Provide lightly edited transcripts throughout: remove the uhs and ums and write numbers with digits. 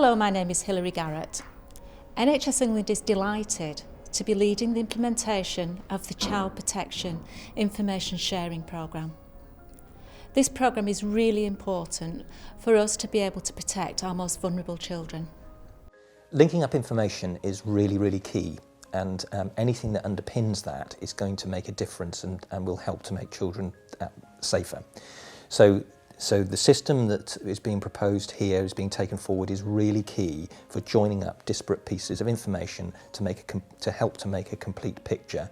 Hello, my name is Hilary Garrett. NHS England is delighted to be leading the implementation of the Child Protection Information Sharing Programme. This programme is really important for us to be able to protect our most vulnerable children. Linking up information is really key, and anything that underpins that is going to make a difference and will help to make children safer. So the system that is being proposed here, is being taken forward, is really key for joining up disparate pieces of information to help to make a complete picture.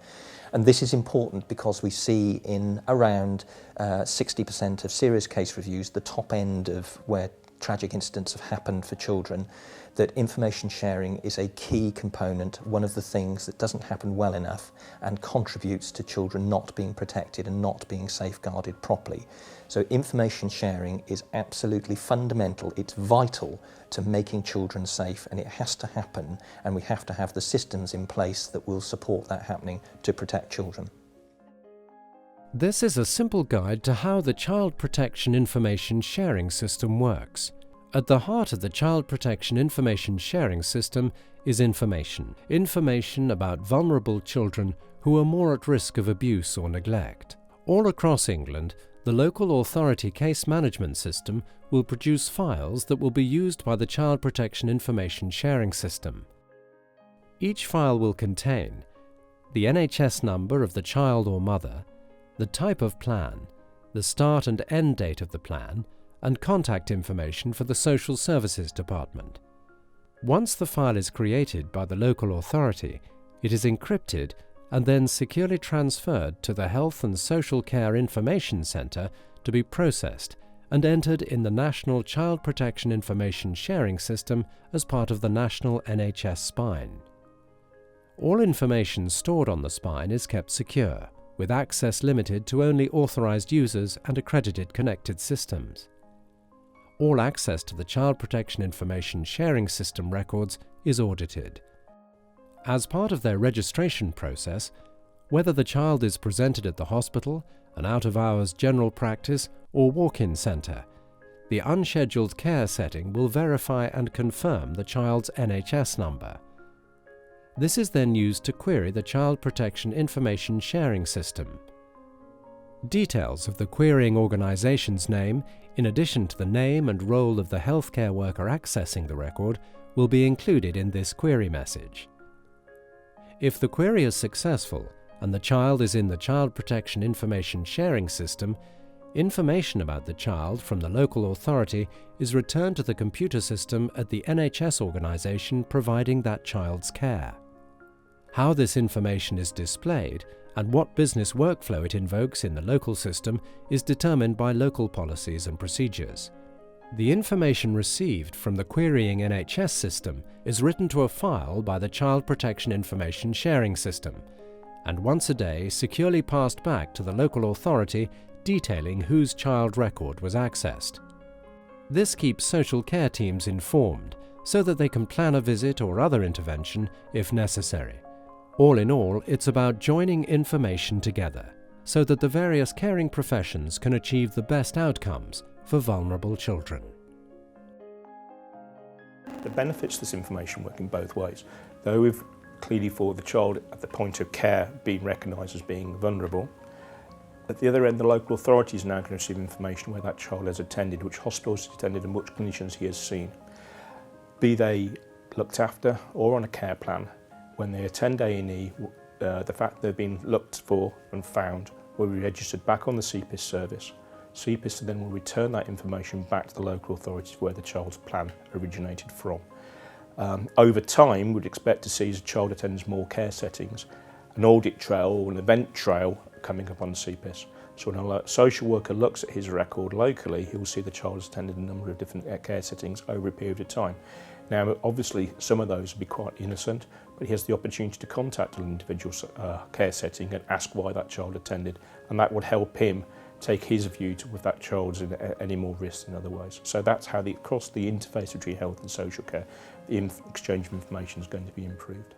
And this is important because we see in around 60% of serious case reviews, the top end of where tragic incidents have happened for children, that information sharing is a key component, one of the things that doesn't happen well enough and contributes to children not being protected and not being safeguarded properly. So information sharing is absolutely fundamental, it's vital to making children safe, and it has to happen, and we have to have the systems in place that will support that happening to protect children. This is a simple guide to how the Child Protection Information Sharing System works. At the heart of the Child Protection Information Sharing System is information. Information about vulnerable children who are more at risk of abuse or neglect. All across England, the local authority case management system will produce files that will be used by the Child Protection Information Sharing System. Each file will contain the NHS number of the child or mother, the type of plan, the start and end date of the plan, and contact information for the Social Services Department. Once the file is created by the local authority, it is encrypted and then securely transferred to the Health and Social Care Information Centre to be processed and entered in the National Child Protection Information Sharing System as part of the National NHS Spine. All information stored on the spine is kept secure, with access limited to only authorised users and accredited connected systems. All access to the Child Protection Information Sharing System records is audited. As part of their registration process, whether the child is presented at the hospital, an out-of-hours general practice or walk-in centre, the unscheduled care setting will verify and confirm the child's NHS number. This is then used to query the Child Protection Information Sharing System. Details of the querying organisation's name, in addition to the name and role of the healthcare worker accessing the record, will be included in this query message. If the query is successful and the child is in the Child Protection Information Sharing System, information about the child from the local authority is returned to the computer system at the NHS organisation providing that child's care. How this information is displayed and what business workflow it invokes in the local system is determined by local policies and procedures. The information received from the querying NHS system is written to a file by the Child Protection Information Sharing System, and once a day securely passed back to the local authority detailing whose child record was accessed. This keeps social care teams informed so that they can plan a visit or other intervention if necessary. All in all, it's about joining information together so that the various caring professions can achieve the best outcomes for vulnerable children. The benefits of this information work in both ways. Though we've clearly for the child at the point of care being recognised as being vulnerable, at the other end the local authority is now going to receive information where that child has attended, which hospitals he's attended and which clinicians he has seen. Be they looked after or on a care plan, when they attend A&E, the fact they've been looked for and found will be registered back on the CPIS service. CPIS then will return that information back to the local authorities where the child's plan originated from. Over time, we'd expect to see as a child attends more care settings, an audit trail or an event trail coming up on CPIS. So when a social worker looks at his record locally, he will see the child has attended a number of different care settings over a period of time. Now, obviously, some of those will be quite innocent, but he has the opportunity to contact an individual care setting and ask why that child attended, and that would help him take his view to if that child's in any more risk than otherwise. So that's how across the interface between health and social care, the exchange of information is going to be improved.